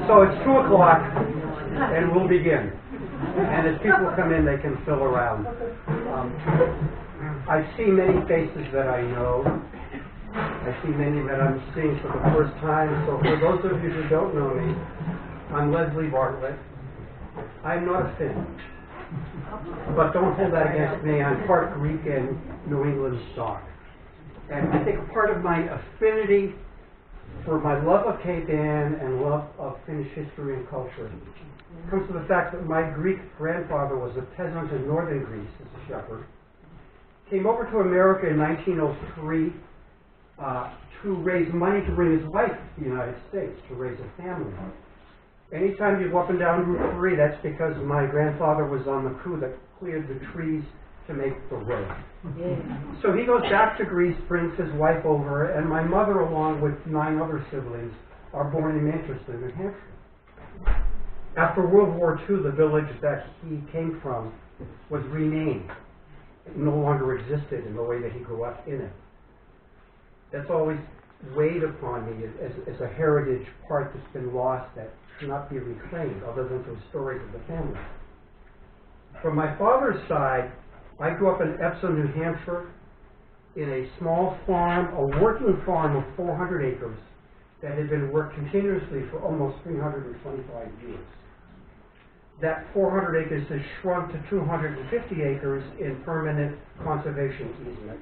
So it's 2 o'clock, and we'll begin. And as people come in, they can fill around. I see many faces that I know. I see many that I'm seeing for the first time. So for those of you who don't know me, I'm Leslie Bartlett. I'm not a Finn. But don't hold that against me. I'm part Greek and New England stock. And I think part of my affinity for my love of Cape Ann and love of Finnish history and culture comes to the fact that my Greek grandfather was a peasant in northern Greece as a shepherd. Came over to America in 1903 to raise money to bring his wife to the United States to raise a family. Anytime you go up and down Route 3, that's because my grandfather was on the crew that cleared the trees to make the road. Yeah. So he goes back to Greece, brings his wife over, and my mother, along with 9 other siblings, are born in Manchester, New Hampshire. After World War II, the village that he came from was renamed. It no longer existed in the way that he grew up in it. That's always weighed upon me as a heritage part that's been lost that cannot be reclaimed other than through stories of the family. From my father's side, I grew up in Epsom, New Hampshire, in a small farm, a working farm of 400 acres that had been worked continuously for almost 325 years. That 400 acres has shrunk to 250 acres in permanent conservation easement.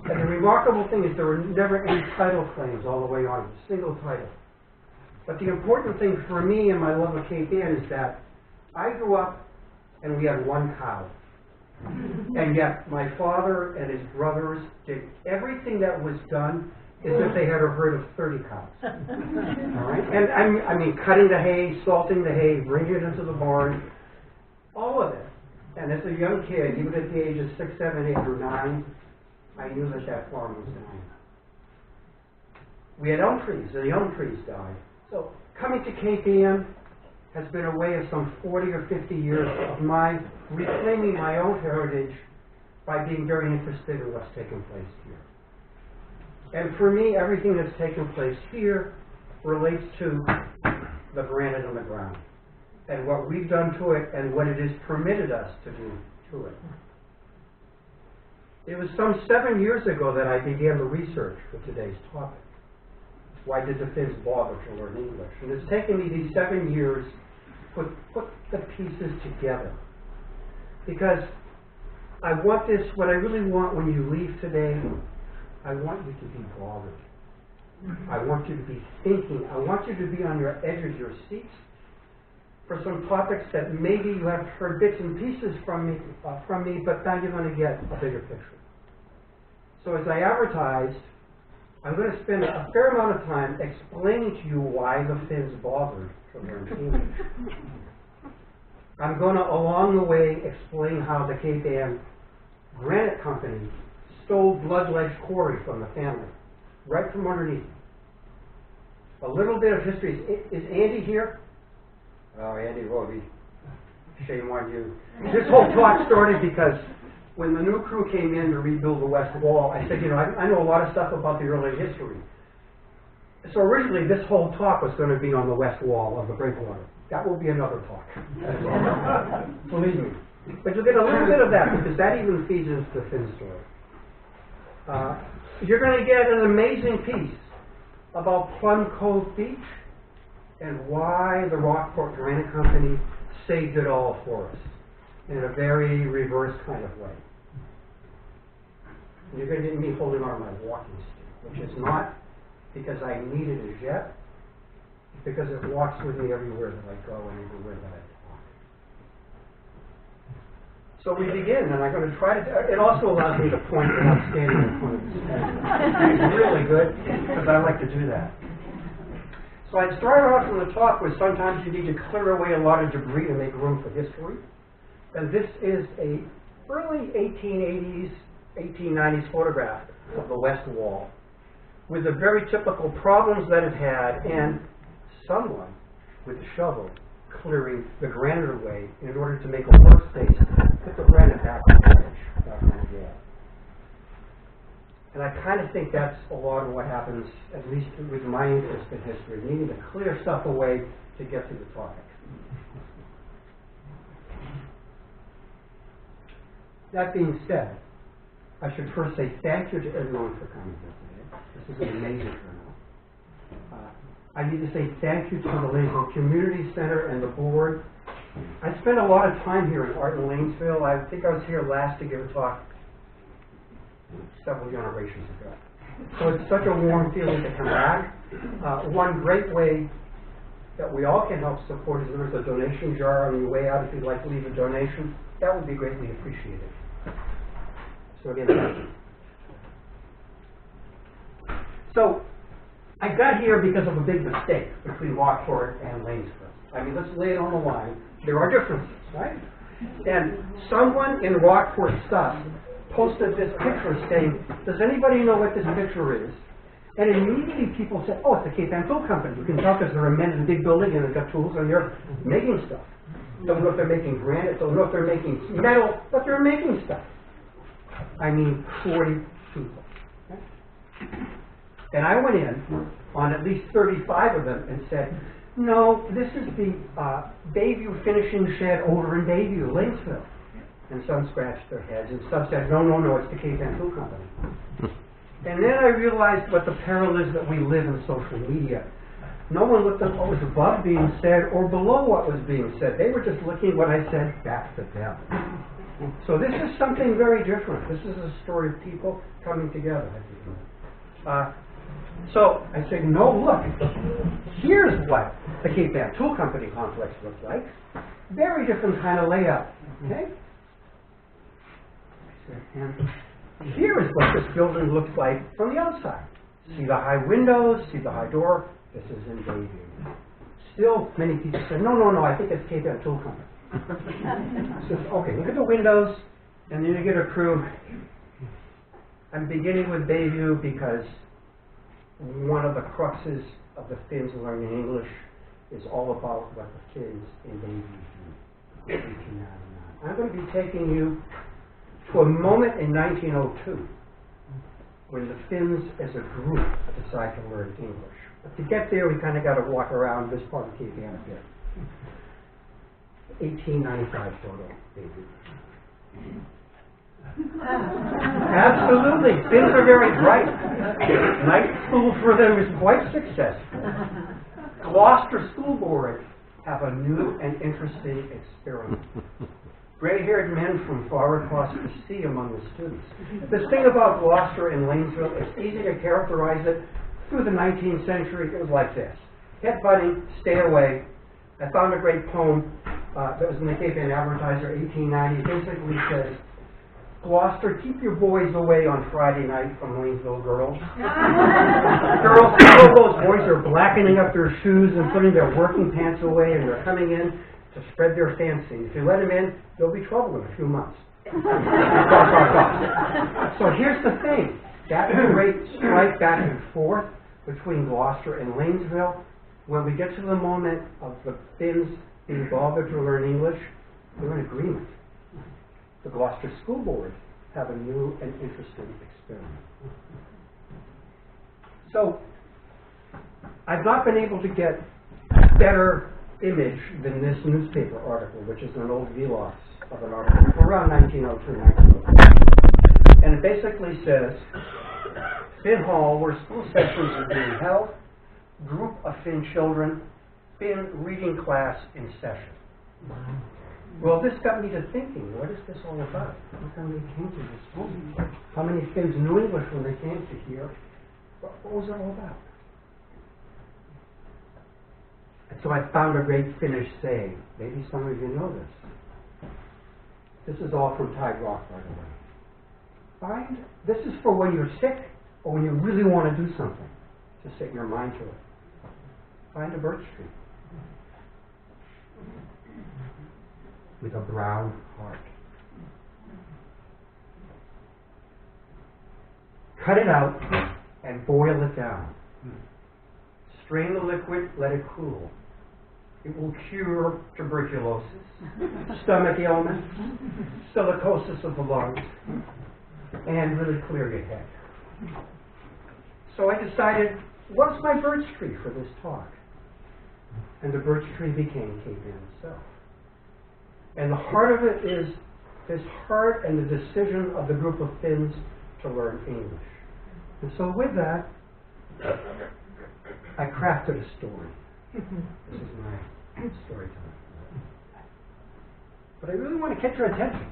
And the remarkable thing is there were never any title claims all the way on, a single title. But the important thing for me and my love of Cape Ann is that I grew up and we had 1 cow. And yet my father and his brothers did everything that was done as if they had a herd of 30 cows. All right? And I mean, cutting the hay, salting the hay, bringing it into the barn, all of it. And as a young kid, even at the age of 6, 7, 8, or 9, I knew that farm was dying. We had elm trees, and the elm trees died. So coming to Cape Ann has been a way of some 40 or 50 years of my reclaiming my own heritage by being very interested in what's taken place here. And for me, everything that's taken place here relates to the granite on the ground and what we've done to it and what it has permitted us to do to it. It was some 7 years ago that I began the research for today's topic. Why did the Finns bother to learn English? And it's taken me these 7 years to put the pieces together. Because I want this, what I really want when you leave today, I want you to be bothered. I want you to be thinking. I want you to be on your edge of your seats for some topics that maybe you have heard bits and pieces from me, but now you're going to get a bigger picture. So as I advertised, I'm going to spend a fair amount of time explaining to you why the Finns bothered to learn English. I'm going to, along the way, explain how the Cape Ann Granite Company stole Blood Ledge Quarry from the family, right from underneath. A little bit of history. Is Andy here? Oh, Andy Roby. Shame on you. This whole talk started because when the new crew came in to rebuild the West Wall, I said, I know a lot of stuff about the early history. So originally, this whole talk was going to be on the West Wall of the Breakwater. That will be another talk. Believe me. But you'll get a little bit of that because that even feeds into the Finn story. You're going to get an amazing piece about Plum Cove Beach and why the Rockport Granite Company saved it all for us in a very reverse kind of way. You're going to get me holding on my walking stick, which is not because I need it as yet, it's because it walks with me everywhere that I go and everywhere that I talk. So we begin, and I'm going to try to, it also allows me to point without standing in front of the screen. It's really good, because I like to do that. So I'd start off from the top where sometimes you need to clear away a lot of debris to make room for history. And this is a early 1880s, 1890s photograph of the West Wall with the very typical problems that it had and someone with a shovel clearing the granite away in order to make a workspace, put the granite back on the edge, back on the wall. And I kind of think that's a lot of what happens, at least with my interest in history, needing to clear stuff away to get to the topic. That being said, I should first say thank you to everyone for coming here today. This is an amazing turnout. I need to say thank you to the Lanesville Community Center and the board. I spent a lot of time here in Art in Lanesville. I think I was here last to give a talk several generations ago. So it's such a warm feeling to come back. One great way that we all can help support is there's a donation jar on your way out. If you'd like to leave a donation, that would be greatly appreciated. So again, thank you. So I got here because of a big mistake between Rockport and Lanesville. I mean, let's lay it on the line. There are differences, right? And someone in Rockport stuff posted this picture saying, does anybody know what this picture is? And immediately people said, oh, it's the Cape Ann Tool Company. You can tell because there are men in a big building and they've got tools and they're making stuff. Don't know if they're making granite, don't know if they're making metal, but they're making stuff. I mean, 40 people. Okay? And I went in on at least 35 of them and said, no, this is the Bayview finishing shed over in Bayview, Lanesville. And some scratched their heads, and some said, no, it's the Cape Ann Tool Company. And then I realized what the peril is that we live in social media. No one looked at what was above being said or below what was being said. They were just looking at what I said back to them. So this is something very different. This is a story of people coming together. So I said, no, look, here's what the Cape Ann Tool Company complex looks like. Very different kind of layout. Okay? And here is what this building looks like from the outside. See the high windows, see the high door. This is in Bayview. Still, many people say, no, I think it's Cape Ann Tool Company. So, okay, look at the windows, and then you get a crew. I'm beginning with Bayview because one of the cruxes of the Finns learning English is all about what the Finns in Bayview do. 1899. I'm going to be taking you to a moment in 1902 when the Finns as a group decide to learn English. But to get there, we kind of got to walk around this part of Cape Ann a bit. 1895 photo, baby. Absolutely. Finns are very bright. Night school for them is quite successful. Gloucester School Board have a new and interesting experiment. Gray-haired men from far across the sea among the students. The thing about Gloucester and Lanesville, it's easy to characterize it. Through the 19th century, it was like this. Headbutting, stay away. I found a great poem that was in the Cape Ann Advertiser, 1890. It basically says, Gloucester, keep your boys away on Friday night from Lanesville girls. Girls, all of those boys are blackening up their shoes and putting their working pants away, and they're coming in to spread their fancy. If you let them in, there'll be trouble in a few months. So here's the thing. That great strike back and forth between Gloucester and Lanesville, when we get to the moment of the Finns being bothered to learn English, they're in agreement. The Gloucester School Board have a new and interesting experiment. So, I've not been able to get a better image than this newspaper article, which is an old vlog of an article from around 1902, 1903. And it basically says, Finn Hall, where school sessions are being held, group of Finn children, Finn reading class in session. Well, this got me to thinking, what is this all about? How come they came to this school? How many Finns knew English when they came to here? What was it all about? And so I found a great Finnish saying. Maybe some of you know this. This is all from Tide Rock, by the way. This is for when you're sick or when you really want to do something. Just set your mind to it. Find a birch tree with a brown heart. Cut it out and boil it down. Strain the liquid, let it cool. It will cure tuberculosis, stomach ailments, silicosis of the lungs, and really clear your head. So I decided, what's my birch tree for this talk? And the birch tree became Cape Ann itself. And the heart of it is this heart and the decision of the group of Finns to learn English. And so with that, I crafted a story. This is my story time. But I really want to catch your attention.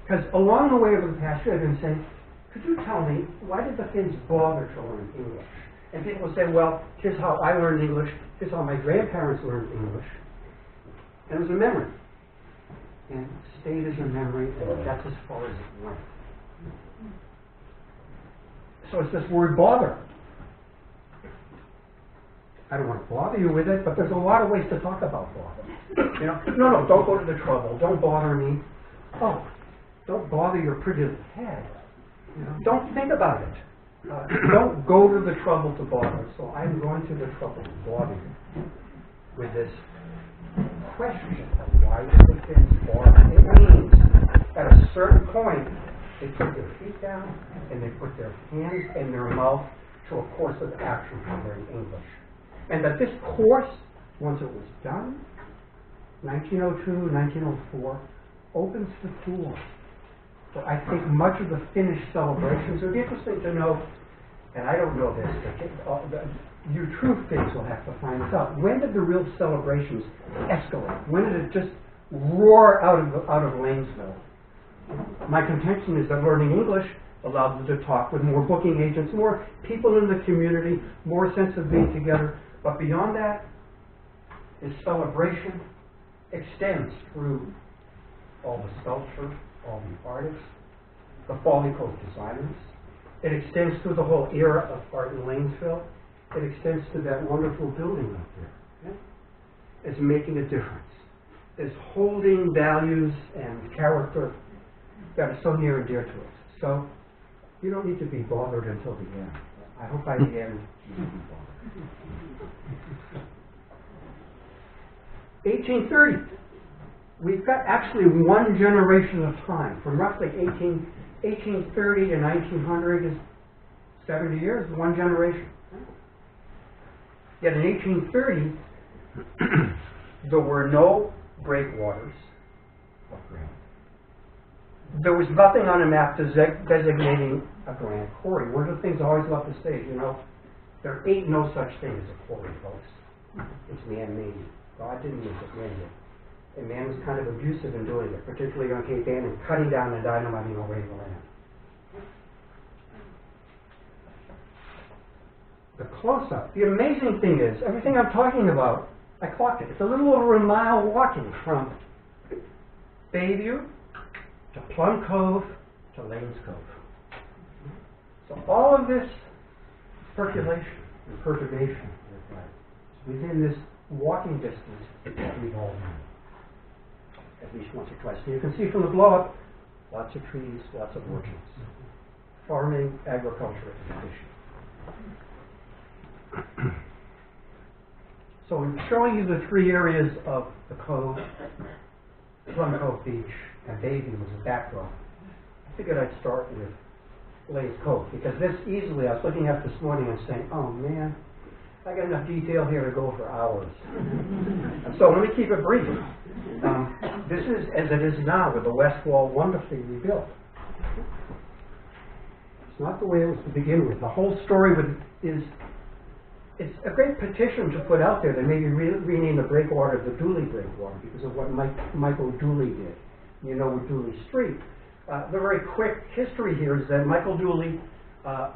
Because along the way over the past year, I've been saying, could you tell me, why did the Finns bother to learn English? And people would say, well, here's how I learned English, here's how my grandparents learned English. And it was a memory. And it stayed as a memory, and that's as far as it went. So it's this word bother. I don't want to bother you with it, but there's a lot of ways to talk about bother. You know, no, don't go to the trouble. Don't bother me. Oh, don't bother your pretty little head. You know, don't think about it. Don't go to the trouble to bother. So I'm going to the trouble to bother you with this question of why do the Finns bother? It means at a certain point they put their feet down and they put their hands in their mouth to a course of action for learning English. And that this course, once it was done, 1902, 1904, opens the door for, I think, much of the Finnish celebrations. It would be interesting to know, and I don't know this, but you true Finns will have to find this out. When did the real celebrations escalate? When did it just roar out of Lanesville? My contention is that learning English allowed them to talk with more booking agents, more people in the community, more sense of being together. But beyond that, this celebration extends through all the sculpture, all the artists, the Folly Cove designers. It extends through the whole era of art in Lanesville. It extends to that wonderful building up there. Yeah? It's making a difference. It's holding values and character that are so near and dear to us. So you don't need to be bothered until the end. I hope by the end you will be bothered. 1830. We've got actually one generation of time. From roughly 1830 to 1900 is 70 years, one generation. Yet in 1830, there were no breakwaters of granite. There was nothing on a map designating a granite quarry. One of the things I always love to say is, you know, there ain't no such thing as a quarry, folks. It's man-made. God didn't make it, man did. And man was kind of abusive in doing it, particularly on Cape Ann, and cutting down and dynamiting away the land. The close-up. The amazing thing is, everything I'm talking about, I clocked it. It's a little over a mile walking from Bayview to Plum Cove to Lanes Cove. So all of this percolation and perturbation is within this walking distance that we've all known, at least once or twice. So you can see from the blow-up, lots of trees, lots of orchards. Farming, agriculture, and fishing. So I'm showing you the three areas of the cove, Plum Cove Beach, and Bayview as a backdrop. I figured I'd start with Lanes Cove, because this easily, I was looking at this morning and saying, oh man, I got enough detail here to go for hours. And so let me keep it brief. This is as it is now, with the west wall wonderfully rebuilt. It's not the way it was to begin with. The whole story is it's a great petition to put out there that maybe rename the breakwater the Dooley Breakwater because of what Michael Dooley did. You know, with Dooley Street. The very quick history here is that Michael Dooley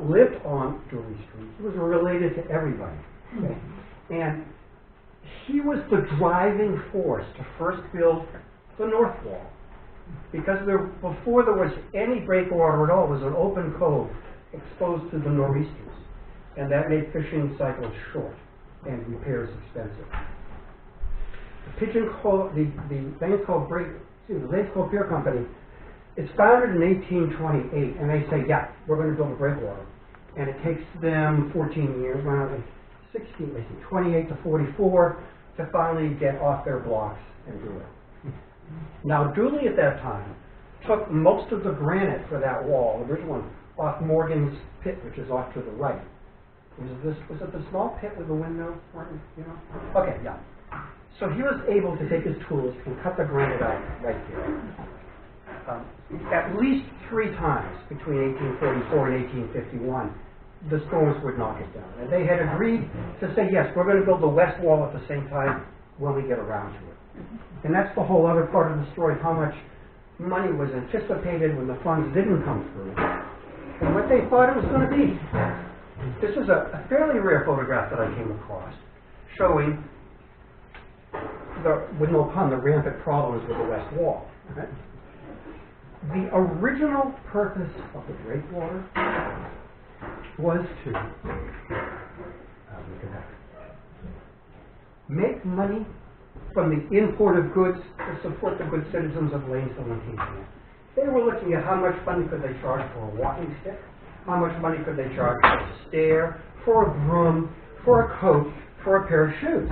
lived on Dooley Street. He was related to everybody. Okay? And he was the driving force to first build the North Wall. Because before there was any breakwater at all, it was an open cove exposed to the nor'easters. And that made fishing cycles short and repairs expensive. The Lanes Cove Pier Company, it's founded in 1828, and they say, yeah, we're going to build a breakwater. And it takes them 14 years, around 28 to 44, to finally get off their blocks and do it. Now, Dooley at that time took most of the granite for that wall, the original one, off Morgan's pit, which is off to the right. Was it the small pit with the window, Martin? You know? Okay, yeah. So he was able to take his tools and cut the granite out right there. At least 3 times between 1844 and 1851, the storms would knock it down. And they had agreed to say, yes, we're going to build the west wall at the same time when we get around to it. And that's the whole other part of the story, how much money was anticipated when the funds didn't come through, and what they thought it was going to be. This is a fairly rare photograph that I came across, showing with no pun, the rampant problems with the west wall. Right? The original purpose of the breakwater was to make money from the import of goods to support the good citizens of Lanesville and Cape Ann. They were looking at how much money could they charge for a walking stick, how much money could they charge for a stair, for a broom, for a coat, for a pair of shoes.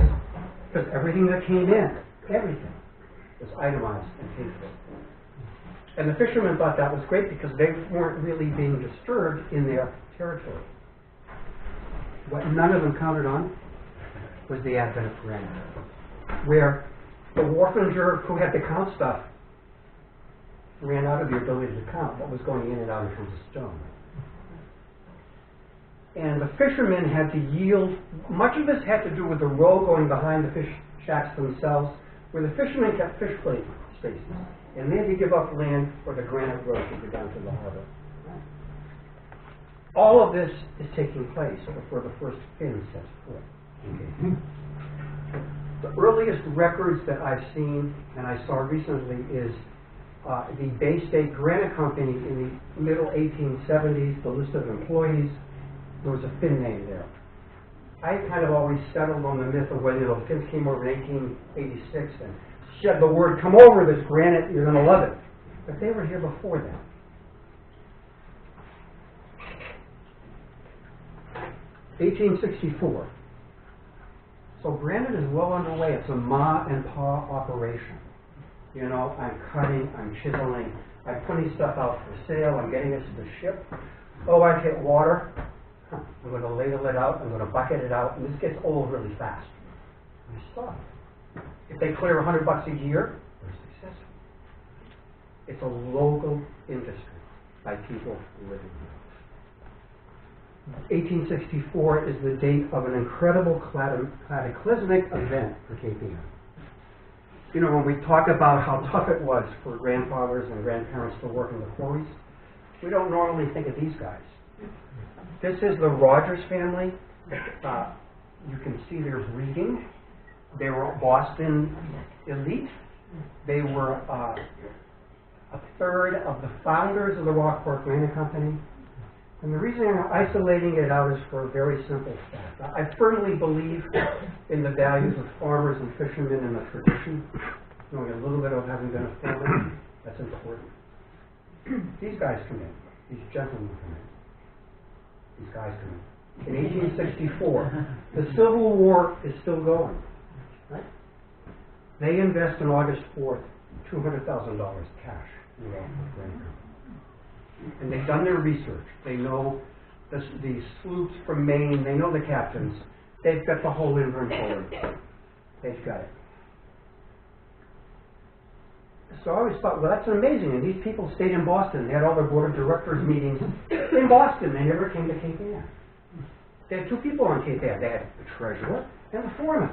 Because everything that came in, everything, was itemized and paid for. And the fishermen thought that was great because they weren't really being disturbed in their territory. What none of them counted on was the advent of granite, where the wharfinger who had to count stuff ran out of the ability to count what was going in and out in terms of stone. And the fishermen had to yield. Much of this had to do with the row going behind the fish shacks themselves, where the fishermen kept fish plate spaces. And they had to give up land for the granite road to go down to the harbor. All of this is taking place before the first fin sets foot. Okay. The earliest records that I've seen, and I saw recently, is the Bay State Granite Company in the middle 1870s, the list of employees. There was a fin name there. I kind of always settled on the myth of whether the fins came over in 1886 and said the word, come over this granite, you're going to love it. But they were here before that. (1864). So granite is well underway. It's a ma and pa operation. You know, I'm cutting, I'm chiseling, I'm putting stuff out for sale, I'm getting it to the ship. Oh, I've hit water. I'm going to ladle it out, I'm going to bucket it out, and this gets old really fast. And I stop. If they clear $100 a year, they're successful. It's a local industry by people living here. 1864 is the date of an incredible cataclysmic event for Cape Ann. You know, when we talk about how tough it was for grandfathers and grandparents to work in the quarries, we don't normally think of these guys. This is the Rogers family. You can see their breeding. They were Boston elite. They were a third of the founders of the Rockport Granite Company. And the reason I'm isolating it out is for a very simple fact. I firmly believe in the values of farmers and fishermen and the tradition. Knowing a little bit of having been a farmer, that's important. These guys come in. These gentlemen come in. These guys come in. In 1864, the Civil War is still going. Right? They invest on August 4th $200,000 cash in the Rockport Granite Company. And they've done their research. They know the sloops from Maine. They know the captains. They've got the whole inventory. They've got it. So I always thought, well, that's amazing. And these people stayed in Boston. They had all their board of directors meetings in Boston. They never came to Cape Ann. They had 2 people on Cape Ann. They had the treasurer and the foreman.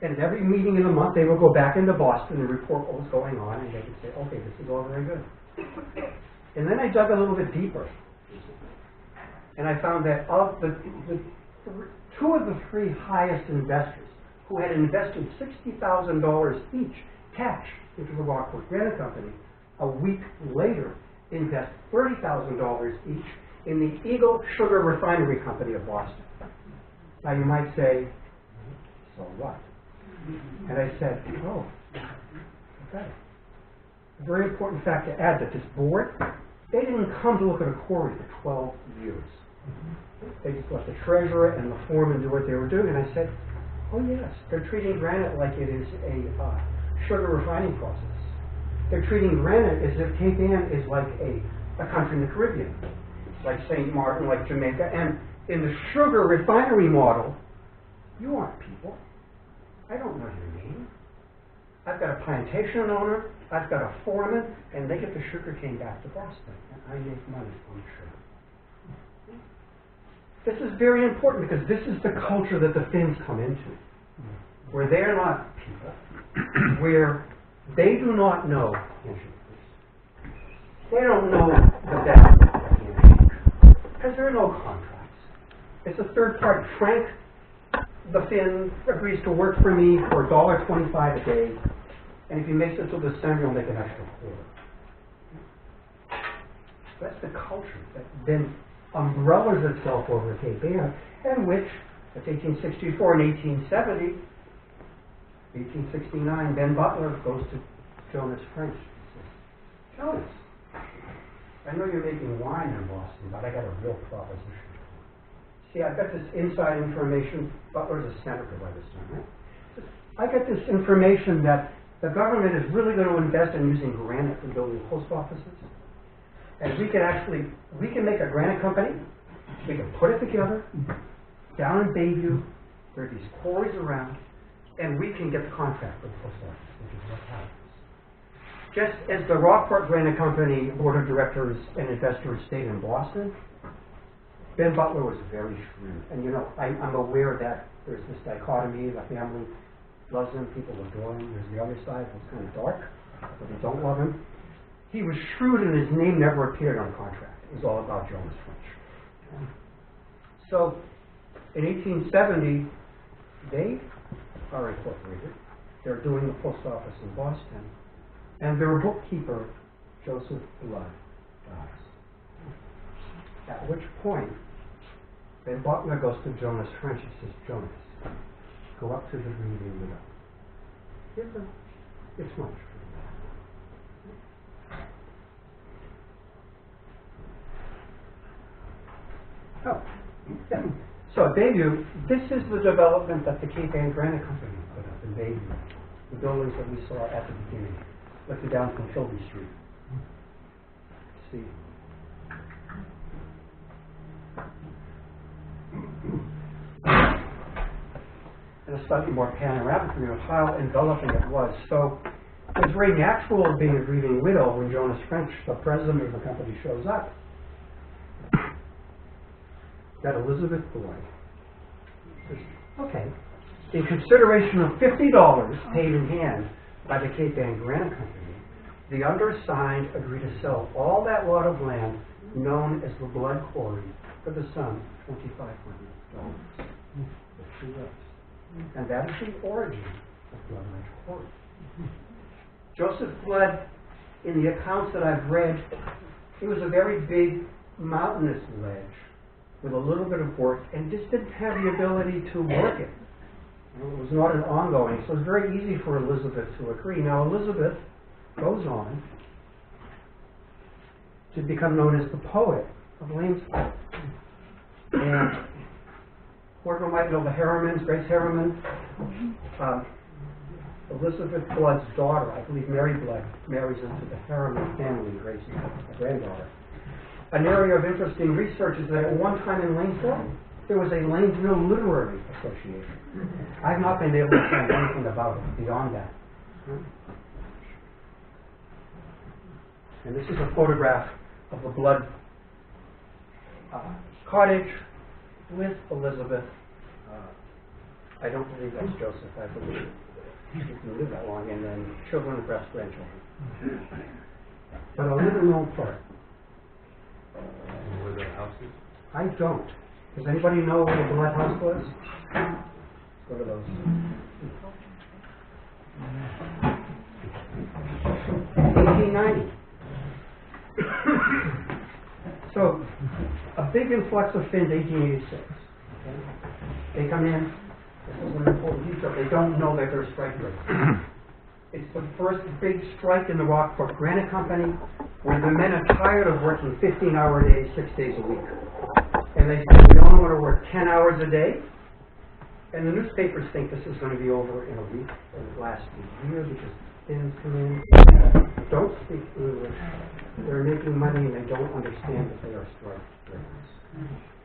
And at every meeting in the month, they would go back into Boston and report what was going on. And they would say, okay, this is all very good. And then I dug a little bit deeper, and I found that of the 2 of the 3 highest investors who had invested $60,000 each cash into the Rockport Granite Company, a week later invest $30,000 each in the Eagle Sugar Refinery Company of Boston. Now you might say, so what? And I said, oh, okay. A very important fact to add that this board, they didn't come to look at a quarry for 12 years. They just let the treasurer and the foreman do what they were doing. And I said, oh yes, they're treating granite like it is a sugar refining process. They're treating granite as if Cape Ann is like a country in the Caribbean. like St. Martin, like Jamaica, and in the sugar refinery model, you aren't people. I don't know your name. I've got a plantation owner, I've got a foreman, and they get the sugar cane back to Boston, and I make money on sugar. This is very important because this is the culture that the Finns come into, where they're not people, where they do not know handshakers. They don't know the benefit of a handshake, because there are no contracts. It's a third party. Frank, the Finn, agrees to work for me for $1.25 a day, and if he makes it till December, he'll make an extra quarter. That's the culture that then umbrellas itself over Cape Ann, and which, that's 1864 and 1870, 1869, Ben Butler goes to Jonas French and says, Jonas, I know you're making wine in Boston, but I got a real proposition. See, I've got this inside information. Butler's a senator by this time, right? I got this information that the government is really going to invest in using granite for building post offices. And we can make a granite company. We can put it together down in Bayview. There are these quarries around, and we can get the contract for the post office, which is what happens. Just as the Rockport Granite Company board of directors and investors stayed in Boston, Ben Butler was very shrewd. And you know, I'm aware that there's this dichotomy, the family loves him, people adore him. There's the other side that's kind of dark, but they don't love him. He was shrewd, and his name never appeared on a contract. It was all about Jonas French. So, in 1870, they are incorporated. They're doing the post office in Boston, and their bookkeeper, Joseph Blood, dies. At which point, Ben Butler goes to Jonas French and says, Jonas, go up to the grieving widow. Give her this much for the Oh, yeah. So at Bayview, this is the development that the Cape Ann Granite Company put up in Bayview. The buildings that we saw at the beginning, looking down from Kilby Street. See. And a slightly more panoramic view of how enveloping it was. So it was very natural being a grieving widow when Jonas French, the president of the company, shows up. That Elizabeth Boyd says, okay, in consideration of $50 paid in hand by the Cape Ann Granite Company, the undersigned agreed to sell all that lot of land known as the Blood Quarry for the sum of $2,500. And that is the origin of Blood Ledge Quarry. Joseph Blood, in the accounts that I've read, it was a very big mountainous ledge with a little bit of work, and just didn't have the ability to work it. It was not an ongoing, so it was very easy for Elizabeth to agree. Now Elizabeth goes on to become known as the poet of Lanesville. And whoever might know the Harrimans, Grace Harriman, Elizabeth Blood's daughter, I believe Mary Blood, marries into the Harriman family, Grace's granddaughter. An area of interesting research is that at one time in Lanesville, there was a Lanesville Literary Association. I've not been able to find anything about it beyond that. And this is a photograph of the Blood cottage with Elizabeth. I don't believe that's Joseph. I believe he didn't live that long, and then children and perhaps grandchildren. But a little known part. Where the house is? I don't. Does anybody know where the Blood House was? Go to those. 1890. So, a big influx of Finns, 1886. Okay? They come in. This is an important detail. They don't know that they're strike rates. It's the first big strike in the Rockport Granite Company, where the men are tired of working 15-hour days, 6 days a week. And they say, we only want to work 10 hours a day. And the newspapers think this is going to be over in a week, or it lasts a year, because Finns come in, don't speak English. They're making money and they don't understand that they are strike breakers.